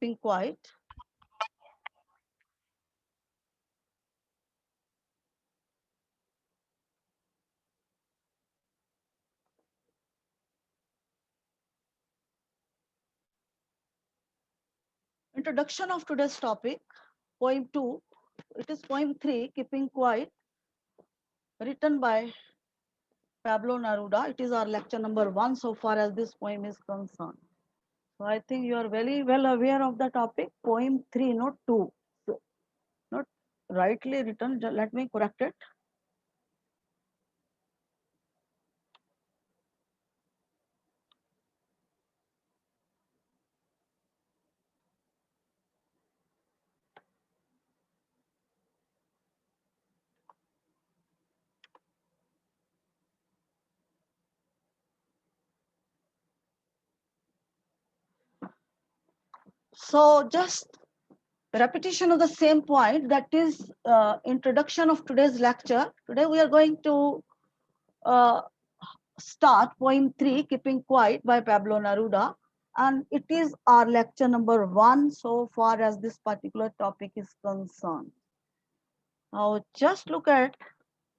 keeping quiet. Introduction of today's topic, poem 2. It is poem 3, Keeping Quiet, written by Pablo Neruda. It is our lecture number 1 so far as this poem is concerned. So I think you are very well aware of the topic, poem 3, not 2. So, not rightly written, let me correct it. So just repetition of the same point, that is introduction of today's lecture. Today we are going to uh, start poem 3, Keeping Quiet by Pablo Neruda. And it is our lecture number 1 so far as this particular topic is concerned. Now just look at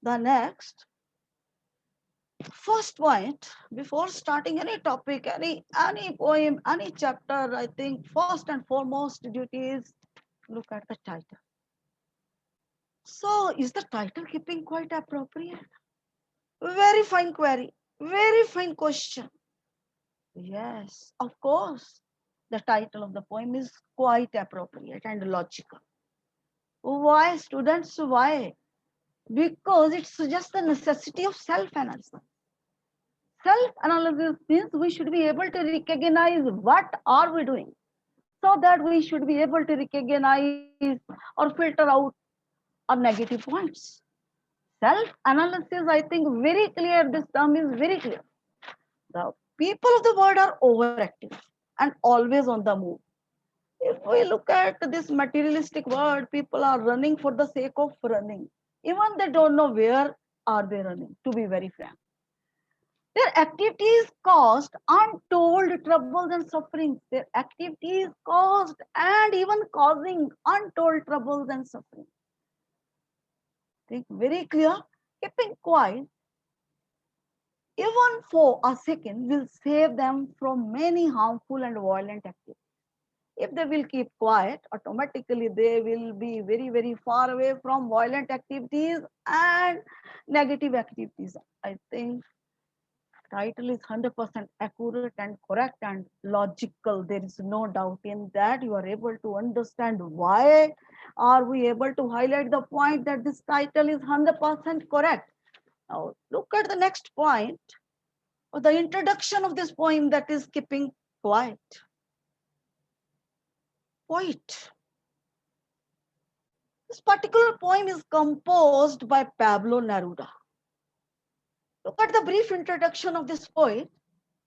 the next. First point, before starting any topic, any poem, any chapter, I think first and foremost duty is look at the title. So is the title Keeping Quiet appropriate? Very fine query, very fine question. Yes, of course. The title of the poem is quite appropriate and logical. Why, students? Why? Because it's just the necessity of self-analysis. Self-analysis means we should be able to recognize what are we doing, so that we should be able to recognize or filter out our negative points. Self-analysis, I think, very clear. This term is very clear. The people of the world are overactive and always on the move. If we look at this materialistic world, people are running for the sake of running. Even they don't know where are they running, to be very frank. Their activities caused untold troubles and sufferings. Their activities caused and even causing untold troubles and suffering. Think very clear. Keeping quiet, even for a second, will save them from many harmful and violent activities. If they will keep quiet, automatically they will be very, very far away from violent activities and negative activities. I think title is 100% accurate and correct and logical. There is no doubt in that. You are able to understand why are we able to highlight the point that this title is 100% correct. Now look at the next point, or the introduction of this poem, that is Keeping Quiet. Poet. This particular poem is composed by Pablo Neruda. Look at the brief introduction of this poet.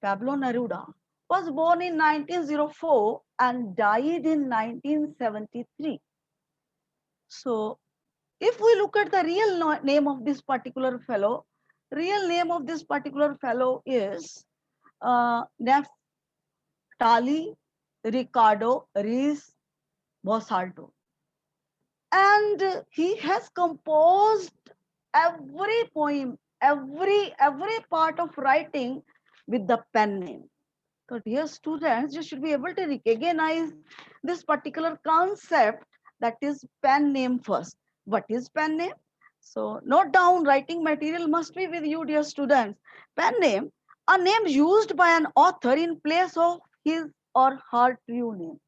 Pablo Neruda was born in 1904 and died in 1973. So, if we look at the real name of this particular fellow, real name of this particular fellow is Neftali Ricardo Reis Bosalto. And he has composed every poem, every part of writing with the pen name. So dear students, you should be able to recognize this particular concept, that is pen name first. What is pen name? So note down, writing material must be with you, dear students. Pen name, a name used by an author in place of his or her true name.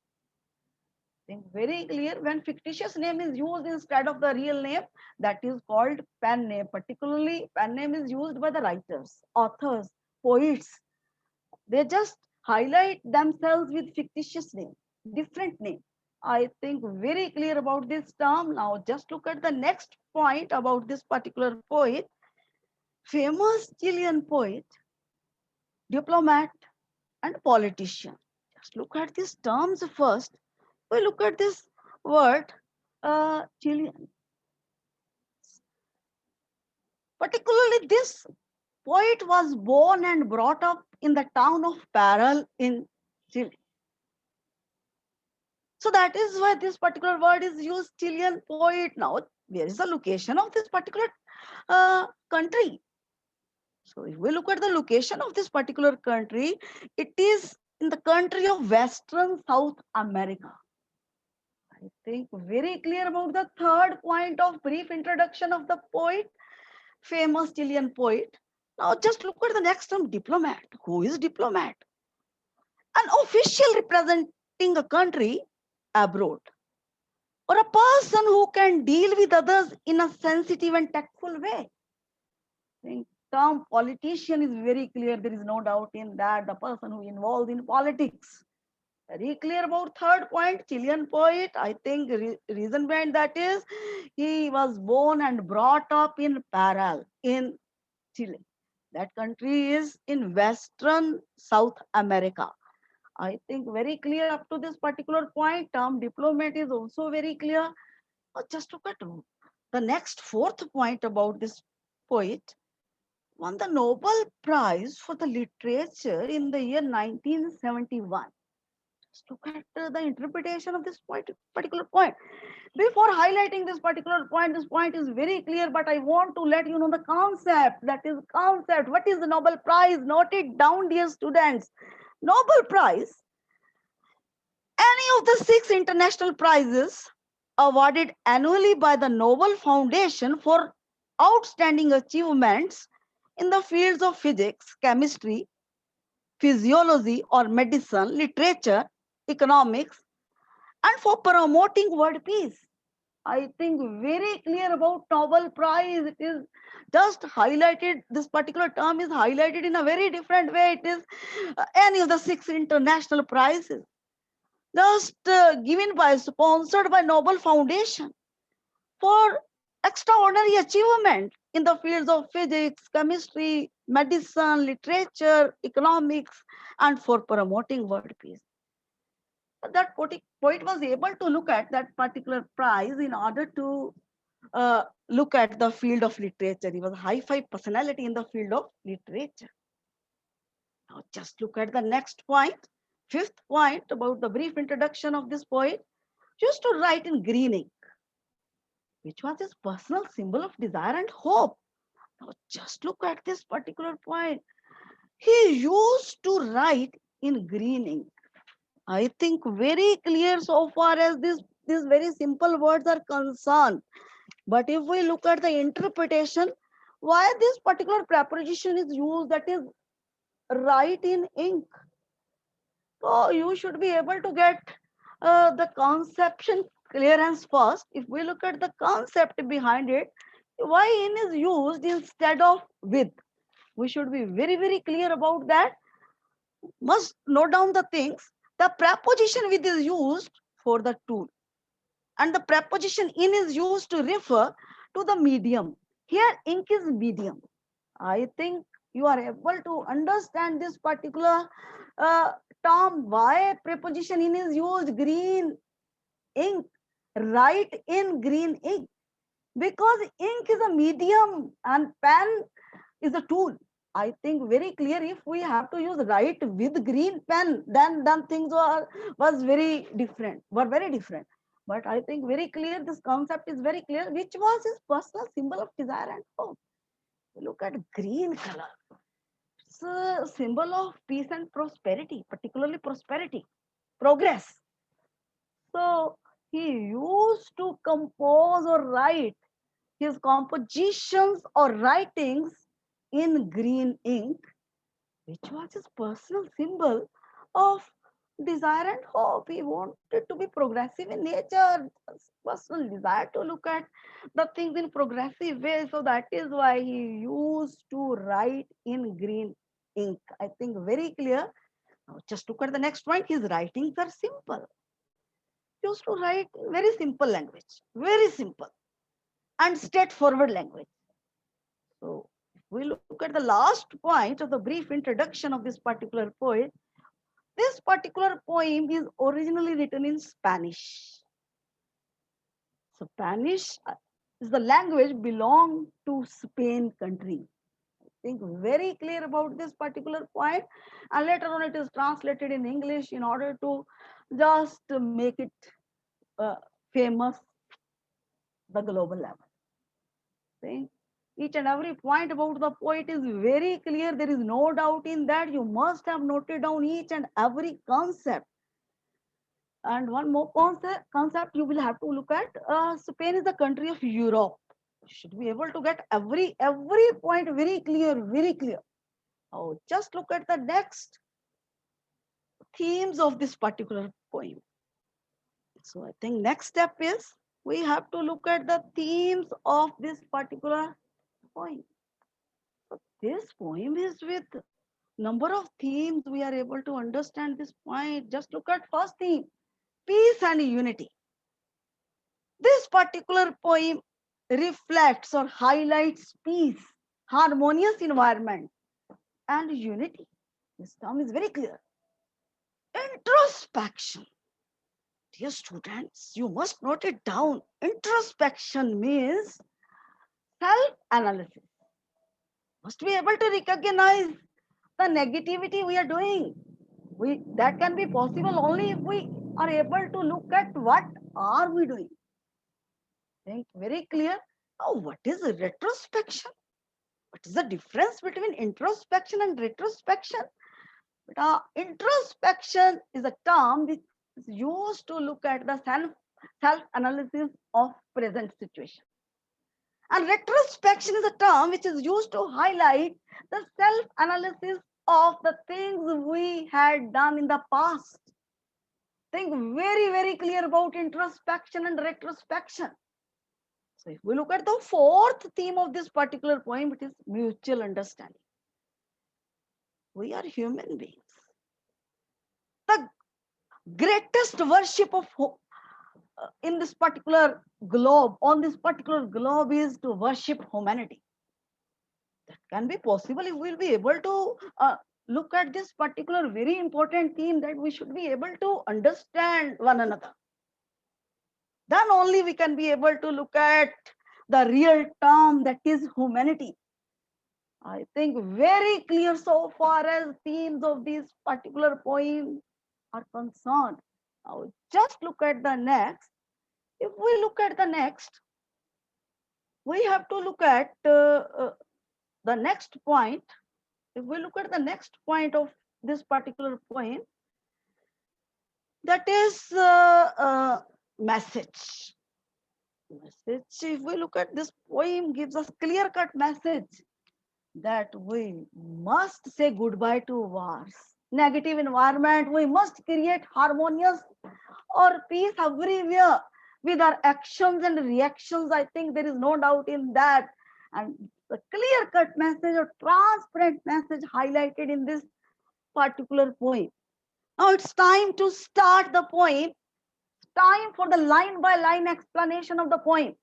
Think very clear, when fictitious name is used instead of the real name, that is called pen name. Particularly pen name is used by the writers, authors, poets. They just highlight themselves with fictitious name, different name. I think very clear about this term. Now just look at the next point about this particular poet. Famous Chilean poet, diplomat and politician. Just look at these terms first. We look at this word, Chilean. Particularly, this poet was born and brought up in the town of Parral in Chile. So that is why this particular word is used, Chilean poet. Now, where is the location of this particular country? So if we look at the location of this particular country, it is in the country of Western South America. I think very clear about the third point of brief introduction of the poet, famous Chilean poet. Now just look at the next term, diplomat. Who is diplomat? An official representing a country abroad, or a person who can deal with others in a sensitive and tactful way. I think term politician is very clear. There is no doubt in that. The person who involved in politics. Very clear about third point, Chilean poet. I think reason behind that is he was born and brought up in Parral in Chile. That country is in Western South America. I think very clear up to this particular point. Term diplomat is also very clear. Just look at the next fourth point about this poet. Won the Nobel Prize for the literature in the year 1971. Just look at the interpretation of this particular point. Before highlighting this point is very clear, but I want to let you know the concept. That is concept. What is the Nobel Prize? Note it down, dear students. Nobel Prize, any of the 6 international prizes awarded annually by the Nobel Foundation for outstanding achievements in the fields of physics, chemistry, physiology or medicine, literature, economics, and for promoting world peace. I think very clear about Nobel Prize. It is just highlighted, this particular term is highlighted in a very different way. It is any of the 6 international prizes just given by, sponsored by Nobel Foundation for extraordinary achievement in the fields of physics, chemistry, medicine, literature, economics, and for promoting world peace. That poet was able to look at that particular prize in order to look at the field of literature. He was a high-fi personality in the field of literature. Now just look at the next point, fifth point about the brief introduction of this poet. Used to write in green ink, which was his personal symbol of desire and hope. Now just look at this particular point. He used to write in green ink. I think very clear so far as these very simple words are concerned. But if we look at the interpretation, why this particular preposition is used, that is write in ink. So you should be able to get the conception clearance first. If we look at the concept behind it, why in is used instead of with. We should be very, very clear about that. Must note down the things. The preposition with is used for the tool, and the preposition in is used to refer to the medium. Here ink is medium. I think you are able to understand this particular uh, term, why preposition in is used, green ink, write in green ink, because ink is a medium and pen is a tool. I think very clear. If we have to use write with green pen, then things was very different, were very different. But I think very clear, this concept is very clear, which was his personal symbol of desire and hope. Look at green color. It's a symbol of peace and prosperity, particularly prosperity, progress. So he used to compose or write his compositions or writings in green ink, which was his personal symbol of desire and hope. He wanted to be progressive in nature, personal desire to look at the things in progressive way. So that is why he used to write in green ink. I think very clear. Now just look at the next point. His writings are simple. He used to write very simple language, very simple and straightforward language. So if we look at the last point of the brief introduction of this particular poet, this particular poem is originally written in Spanish. So Spanish is the language belong to Spain country. I think very clear about this particular point, and later on it is translated in English in order to just make it famous the global level. Think each and every point about the poet is very clear. There is no doubt in that. You must have noted down each and every concept. And one more concept you will have to look at. Spain is the country of Europe. You should be able to get every point very clear, very clear. Oh, just look at the next themes of this particular poem. So I think next step is we have to look at the themes of this particular poem. So this poem is with number of themes. We are able to understand this point. Just look at first theme, peace and unity. This particular poem reflects or highlights peace, harmonious environment, and unity. This term is very clear. Introspection. Dear students, you must note it down. Introspection means self-analysis. Must be able to recognize the negativity we are doing. That can be possible only if we are able to look at what are we doing. Think very clear. Oh, what is retrospection? What is the difference between introspection and retrospection? Introspection is a term which is used to look at the self-analysis of present situation. And retrospection is a term which is used to highlight the self-analysis of the things we had done in the past. Think very clear about introspection and retrospection. So if we look at the fourth theme of this particular poem, it is mutual understanding. We are human beings. The greatest worship of in this particular globe, on this particular globe, is to worship humanity. That can be possible if we'll be able to look at this particular very important theme, that we should be able to understand one another. Then only we can be able to look at the real term, that is humanity. I think very clear so far as themes of this particular poem are concerned. Now just look at the next. If we look at the next, we have to look at the next point. If we look at the next point of this particular poem, that is message. If we look at this poem, gives us clear-cut message that we must say goodbye to wars, negative environment. We must create harmonious or peace everywhere with our actions and reactions. I think there is no doubt in that. And the clear-cut message or transparent message highlighted in this particular poem. Now it's time to start the poem. Time for the line-by-line explanation of the poem.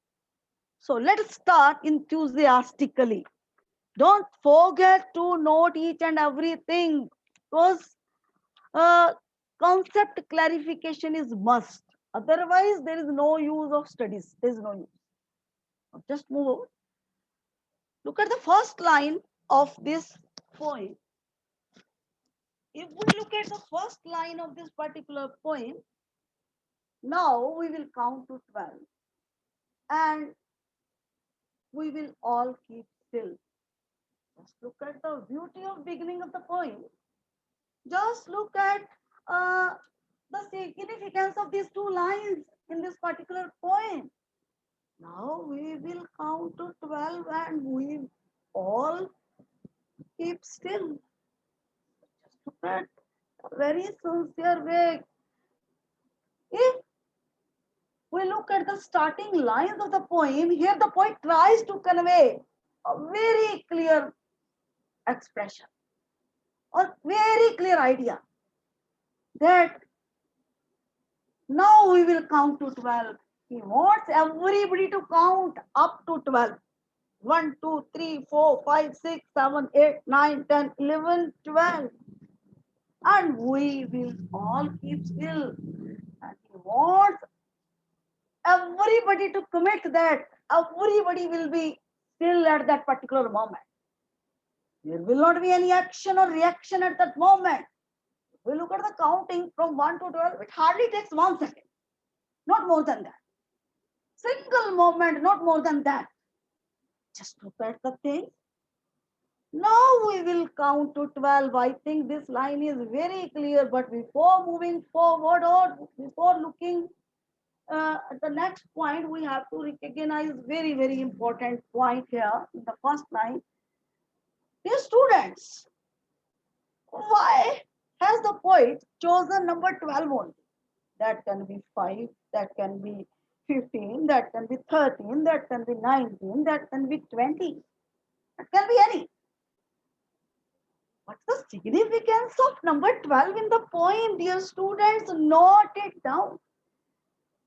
So let's start enthusiastically. Don't forget to note each and everything, because concept clarification is must. Otherwise, there is no use of studies. There is no use. Just move over. Look at the first line of this poem. If we look at the first line of this particular poem, now we will count to 12 and we will all keep still. Just look at the beauty of beginning of the poem. Just look at the significance of these two lines in this particular poem. Now we will count to 12 and we all keep still. Just look at a very sincere way. If we look at the starting lines of the poem, here the poet tries to convey a very clear expression or very clear idea that now we will count to 12. He wants everybody to count up to 12. 1, 2, 3, 4, 5, 6, 7, 8, 9, 10, 11, 12. And we will all keep still. And he wants everybody to commit that everybody will be still at that particular moment. There will not be any action or reaction at that moment. We look at the counting from 1 to 12, it hardly takes 1 second. Not not more than that. Single moment, not more than that. Just look at the thing. Now we will count to 12. I think this line is very clear, but before moving forward or before looking at the next point, we have to recognize very, very important point here in the first line. Dear students, why has the poet chosen number 12 only? That can be 5, that can be 15, that can be 13, that can be 19, that can be 20, that can be any. What's the significance of number 12 in the poem, dear students? Note it down.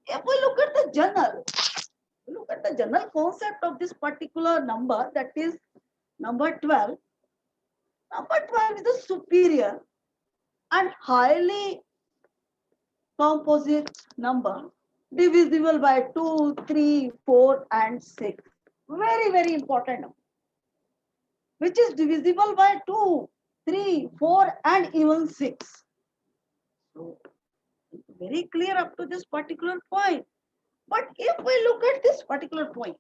If we look at the general concept of this particular number, that is number 12. Number 12 is the superior and highly composite number divisible by 2, 3, 4, and 6. Very, very important number. Which is divisible by 2, 3, 4, and even 6. So, it's very clear up to this particular point. But if we look at this particular point,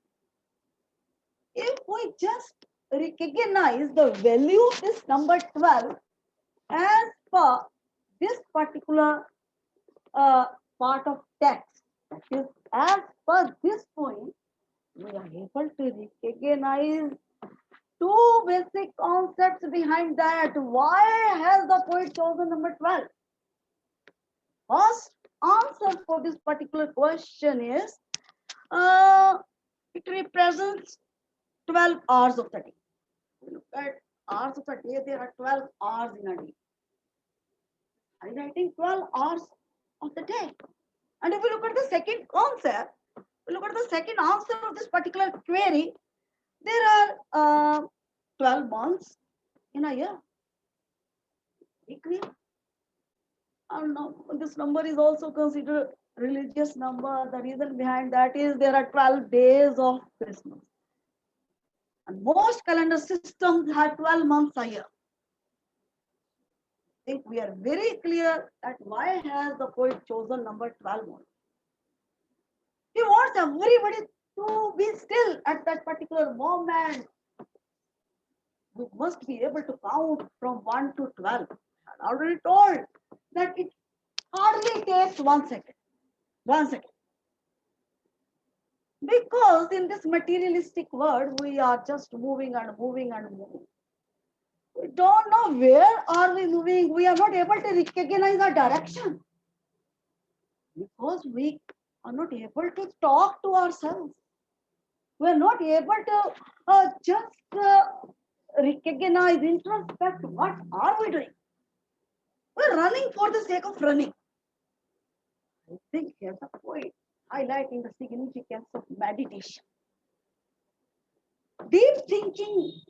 if we just recognize the value of this number 12 as per this particular part of text, that is, as per this point, we are able to recognize two basic concepts behind that. Why has the poet chosen number 12? First answer for this particular question is it represents 12 hours of the day. Look at hours of the day, there are 12 hours in a day. Highlighting 12 hours of the day. And if we look at the second concept, we look at the second answer of this particular query, there are 12 months in a year. Very clear. And this number is also considered religious number. The reason behind that is there are 12 days of Christmas. And most calendar systems have 12 months a year. I think we are very clear that why has the poet chosen number 12 only. He wants everybody to be still at that particular moment. We must be able to count from 1 to 12. I already told that it hardly takes 1 second. 1 second. Because in this materialistic world, we are just moving and moving and moving. We don't know where are we moving. We are not able to recognize our direction. Because we are not able to talk to ourselves. We are not able to just recognize, introspect, what are we doing? We're running for the sake of running. I think here's a point highlighting the significance of meditation. Deep thinking,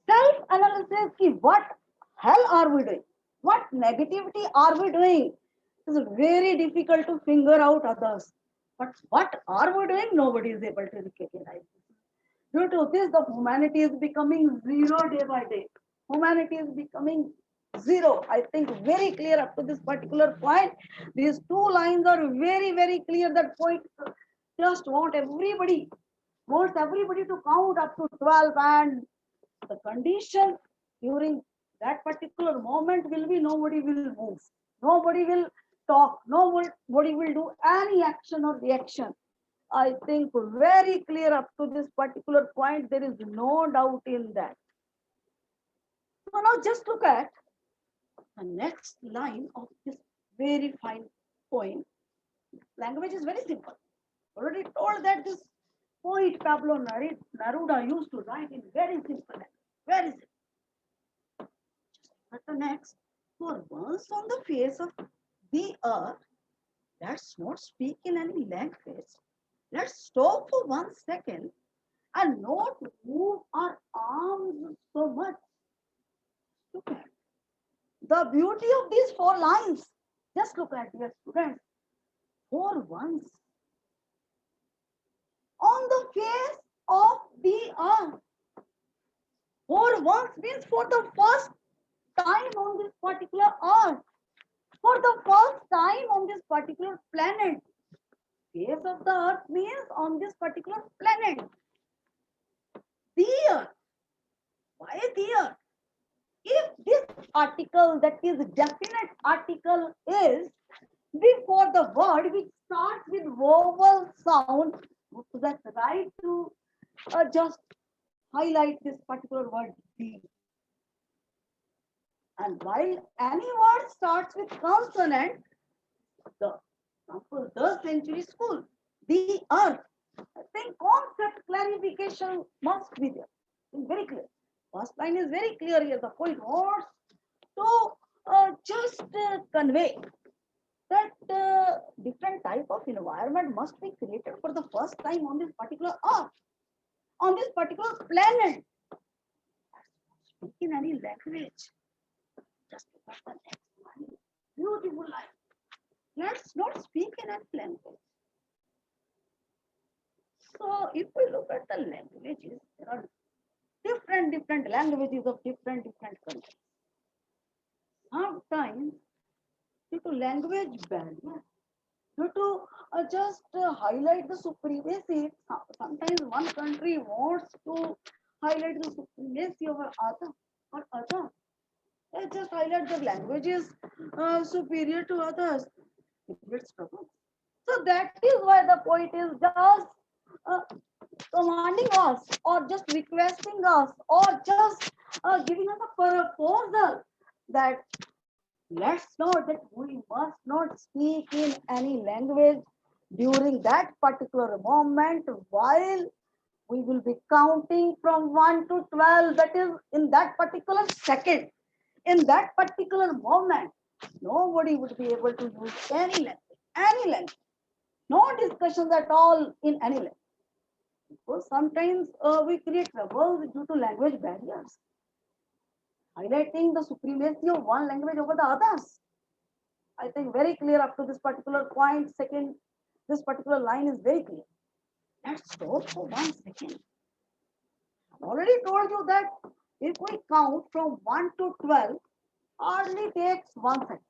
self-analysis, what hell are we doing? What negativity are we doing? It's very difficult to figure out others. But what are we doing? Nobody is able to recognize. Due to this, the humanity is becoming zero day by day. Humanity is becoming zero. I think very clear up to this particular point. These two lines are very, very clear. That point just wants everybody to count up to 12, and the condition during that particular moment will be nobody will move. Nobody will talk. Nobody will do any action or reaction. I think very clear up to this particular point. There is no doubt in that. So now just look at the next line of this very fine poem. Language is very simple. Already told that this poet Pablo Neruda used to write in very simple language. Very simple. Just look at the next. For once on the face of the earth, let's not speak in any language. Let's stop for 1 second and not move our arms so much. Look at the beauty of these 4 lines. Just look at, dear students. For once on the face of the earth. For once means for the first time on this particular earth. For the first time on this particular planet. Face of the earth means on this particular planet. The earth. Why the earth? If this article, that is definite article, is before the word which starts with vowel sound, that's right to just highlight this particular word the. And while any word starts with consonant, the example, the century school, the earth. I think concept clarification must be there. It's very clear. First line is very clear here. The poet wants to just convey that different type of environment must be created for the first time on this particular earth, on this particular planet. Speak in any language. Just look at the next line. Beautiful line. Let's not speak in any language. So if we look at the languages, there are different languages of different countries. Sometimes due to language barrier, due to just highlight the supremacy, sometimes one country wants to highlight the supremacy over other or other. They just highlight the languages superior to others. It gets trouble. So that is why the poet is just uh, commanding us or just requesting us or just giving us a proposal that let's know that we must not speak in any language during that particular moment while we will be counting from 1 to 12, that is in that particular second, in that particular moment. Nobody would be able to use any language, no discussions at all in any language. Because sometimes we create troubles due to language barriers, highlighting the supremacy of one language over the others. I think very clear up to this particular point. Second, this particular line is very clear. Let's stop for 1 second. I've already told you that if we count from 1 to 12, hardly takes 1 second.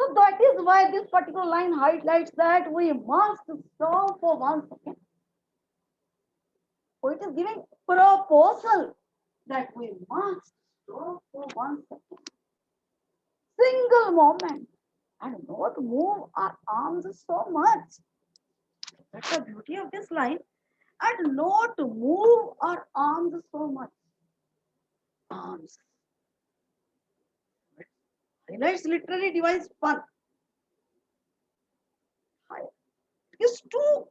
So that is why this particular line highlights that we must stop for 1 second. So it is giving proposal that we must stop for 1 second. Single moment and not move our arms so much. That's the beauty of this line. And not move our arms so much. Arms. Highlights literary device fun. Gives two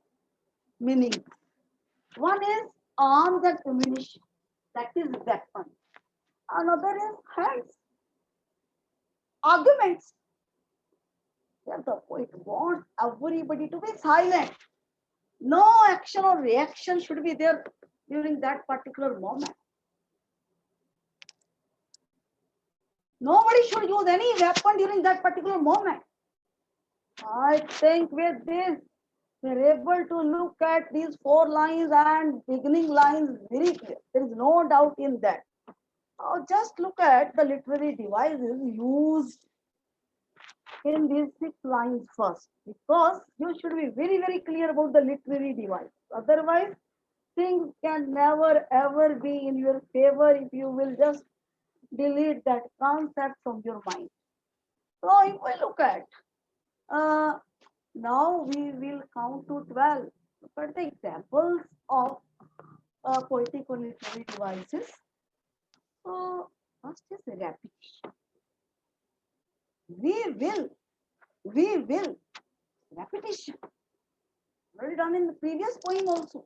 meanings. One is arms and ammunition. That is weapon. Another is hands. Arguments. Where the poet wants everybody to be silent. No action or reaction should be there during that particular moment. Nobody should use any weapon during that particular moment. I think with this, we're able to look at these 4 lines and beginning lines very clear. There is no doubt in that. Now just look at the literary devices used in these 6 lines first, because you should be very clear about the literary device. Otherwise, things can never ever be in your favor if you will just delete that concept from your mind. So if we look at uh, now we will count to 12. Look at the examples of poetic or literary devices. So first is repetition. We will, repetition. Already done in the previous poem also.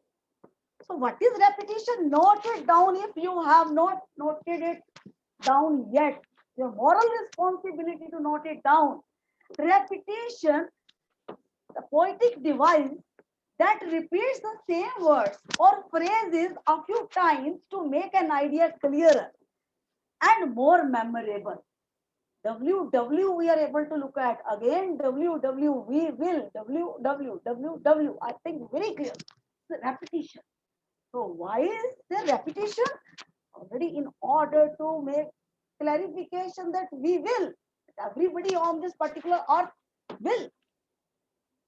So what is repetition? Note it down if you have not noted it down yet. Your moral responsibility to note it down. Repetition, the poetic device that repeats the same words or phrases a few times to make an idea clearer and more memorable. WW we are able to look at again. WW we will. WWWW. I think very clear. The repetition. So why is the repetition? Already in order to make clarification that we will. Everybody on this particular earth will.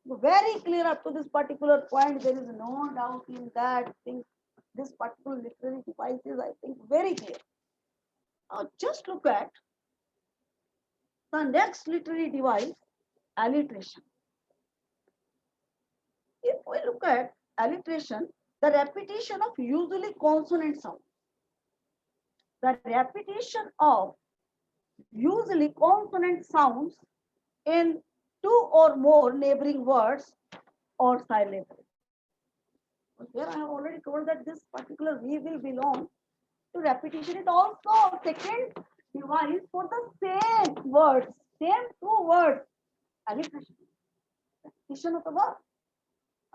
Very clear up to this particular point. There is no doubt in that thing. This particular literary device is, I think, very clear. Now, just look at the next literary device, alliteration. If we look at alliteration, the repetition of usually consonant sound, the repetition of usually consonant sounds in two or more neighboring words or syllables. Here I have already told that this particular we will belong to repetition. It also second device for the same words, same two words, alliteration, repetition of the word.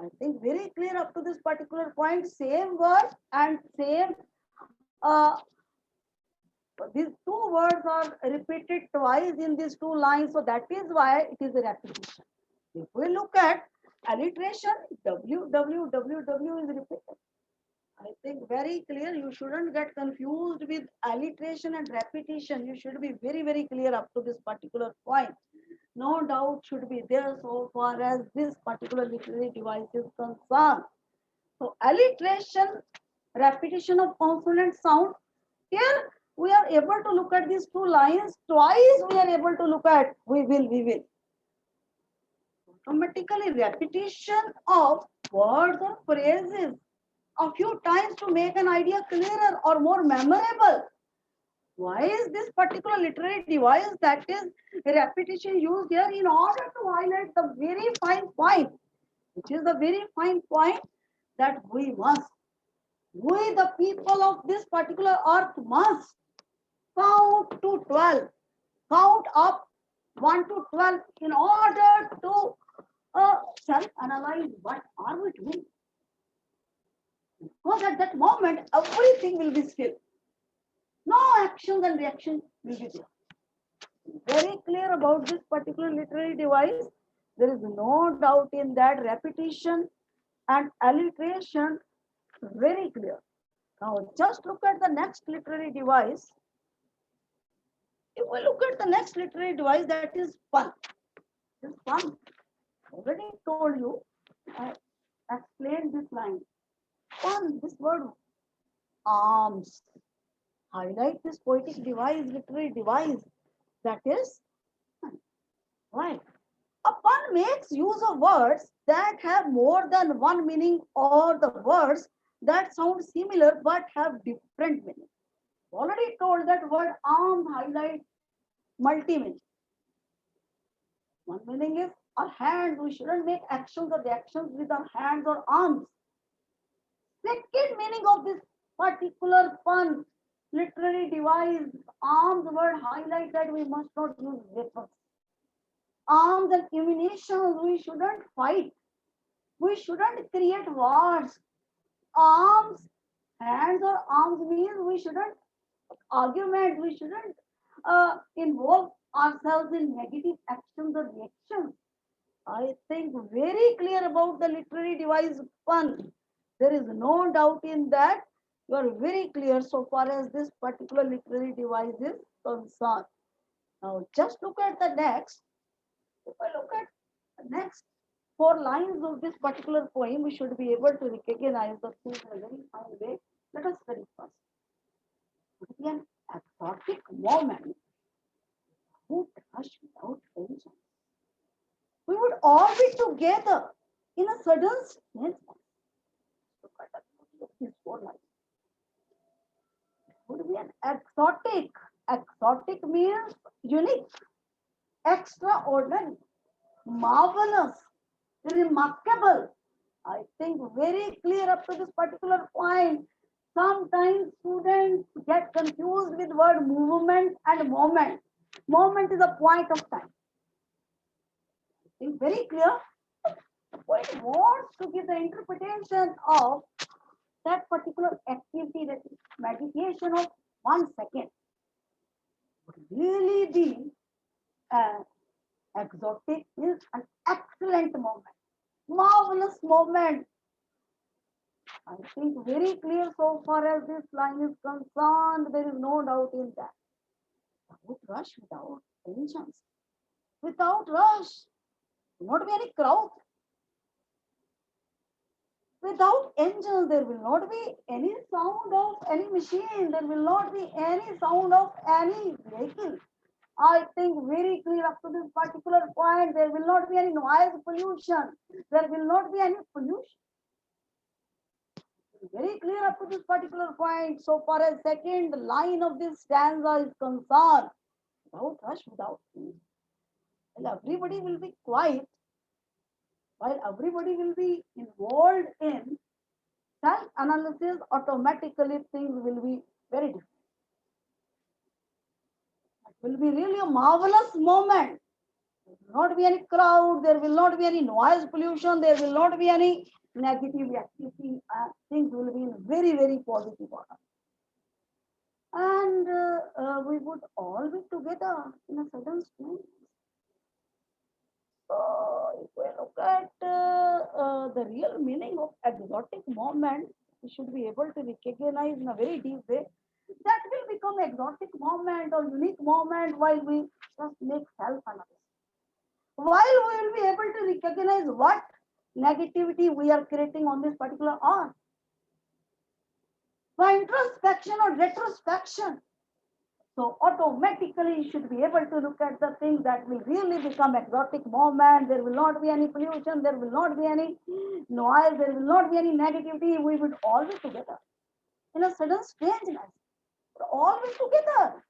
I think very clear up to this particular point, same word and same uh, these two words are repeated twice in these two lines, so that is why it is a repetition. If we look at alliteration, W, W, W, W is repeated. I think very clear. You shouldn't get confused with alliteration and repetition. You should be very, very clear up to this particular point. No doubt should be there so far as this particular literary device is concerned. So alliteration, repetition of consonant sound. Here we are able to look at these two lines. Twice we are able to look at we will, we will. Automatically repetition of words or phrases a few times to make an idea clearer or more memorable. Why is this particular literary device, that is repetition, used here in order to highlight the very fine point, which is the very fine point that we the people of this particular earth must count to 12, count up 1 to 12 in order to self-analyze what are we doing. Because at that moment, everything will be still. No actions and reactions will be there. Very clear about this particular literary device. There is no doubt in that. Repetition and alliteration, very clear. Now, just look at the next literary device. If we look at the next literary device, that is pun. This pun. Already told you, I explained this line. Pun, this word arms. Highlight this poetic device, literary device. That is right. A pun makes use of words that have more than one meaning or the words that sound similar but have different meaning. Already told that word arm highlights multi-meaning. One meaning is our hands. We shouldn't make actions or reactions with our hands or arms. Second meaning of this particular pun, literary device, arms word highlight that we must not use weapons. Arms and ammunition, we shouldn't fight. We shouldn't create wars. Arms, hands or arms means we shouldn't argument. We shouldn't involve ourselves in negative actions or reactions. I think very clear about the literary device pun. There is no doubt in that. You are very clear so far as this particular literary device is concerned. Now, just look at the next. If I look at the next four lines of this particular poem, we should be able to recognize the things in a very fine way. Let us study first. It would be an exotic moment who rush without tension. We would all be together in a sudden stillness. Look at the beauty of these four lines. It would be an exotic. Exotic means unique, extraordinary, marvelous, remarkable. I think very clear up to this particular point. Sometimes students get confused with word movement and moment. Moment is a point of time. I think very clear. The poet wants to give the interpretation of that particular activity, that is meditation of 1 second, would really be an exotic, is an excellent moment, marvelous moment. I think very clear so far as this line is concerned. There is no doubt in that. Without rush, without tensions, without rush, not be any crowd. Without engine, there will not be any sound of any machine. There will not be any sound of any vehicle. I think very clear up to this particular point. There will not be any noise pollution. There will not be any pollution. Very clear up to this particular point. So far as second line of this stanza is concerned, without rush, without peace. Well, everybody will be quiet, while everybody will be involved in self-analysis, automatically things will be very different. It will be really a marvelous moment. There will not be any crowd, there will not be any noise pollution, there will not be any negative activity, and things will be in very, very positive order. And we would all be together in a certain state. So if we look at the real meaning of exotic moment, we should be able to recognize in a very deep way that will become exotic moment or unique moment while we just make self-analysis. While we will be able to recognize what negativity we are creating on this particular art. By introspection or retrospection. So automatically you should be able to look at the things that will really become exotic moment. There will not be any pollution, there will not be any noise, there will not be any negativity. We would all be together in a sudden strangeness. All be together.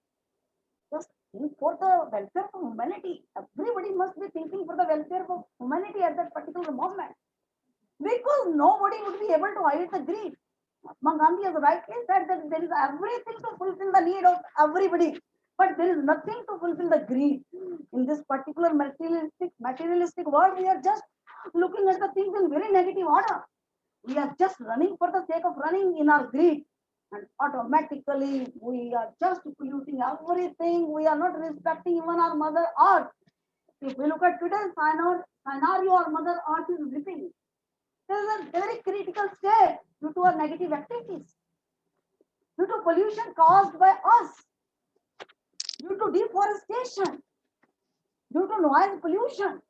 Just think for the welfare of humanity. Everybody must be thinking for the welfare of humanity at that particular moment. Because nobody would be able to hide the greed. Mahatma Gandhi has rightly said that there is everything to fulfill the need of everybody, but there is nothing to fulfill the greed. In this particular materialistic world, we are just looking at the things in very negative order. We are just running for the sake of running in our greed, and automatically we are just polluting everything. We are not respecting even our mother earth. If we look at today's scenario, our mother earth is dripping. There is a very critical state due to our negative activities, due to pollution caused by us, due to deforestation, due to noise pollution,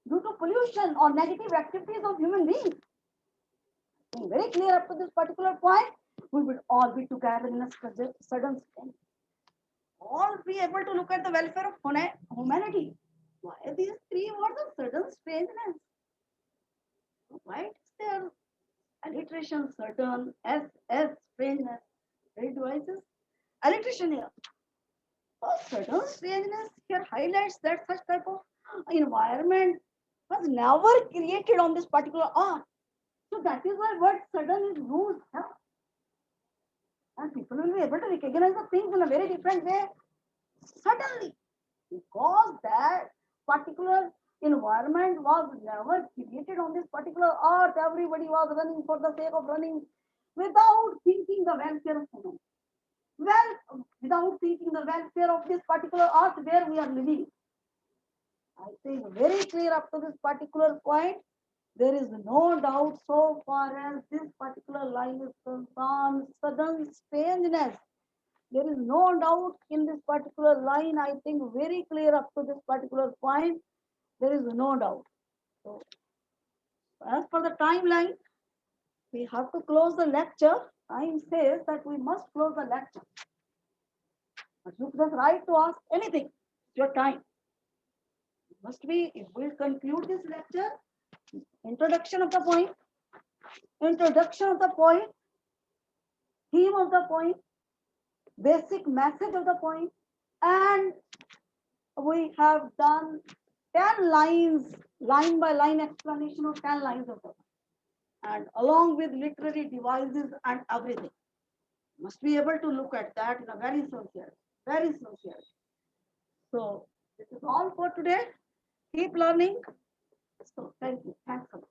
due to pollution or negative activities of human beings. Being very clear up to this particular point, we would all be together in a sudden state. All be able to look at the welfare of humanity. Why these three words of sudden strangeness? Why is there alliteration, certain, S, strangeness, very devices? Alliteration here. So certain strangeness here highlights that such type of environment was never created on this particular art. So that is why word sudden is used here. And people will be able to recognize the things in a very different way suddenly. Because that particular environment was never created on this particular earth. Everybody was running for the sake of running without thinking the welfare of human. Well, without thinking the welfare of this particular earth where we are living. I think very clear up to this particular point. There is no doubt so far as this particular line is concerned, sudden strangeness. There is no doubt in this particular line. I think very clear up to this particular point. There is no doubt. So, as for the timeline, we have to close the lecture. Time says that we must close the lecture. But you just right to ask anything. It's your time. It must be, if we conclude this lecture, introduction of the point, theme of the point, basic message of the point, and we have done 10 lines, line by line explanation of 10 lines of the point, and along with literary devices and everything. Must be able to look at that in a very sincere, very sincere. So this is all for today. Keep learning. So thank you. Thanks a lot.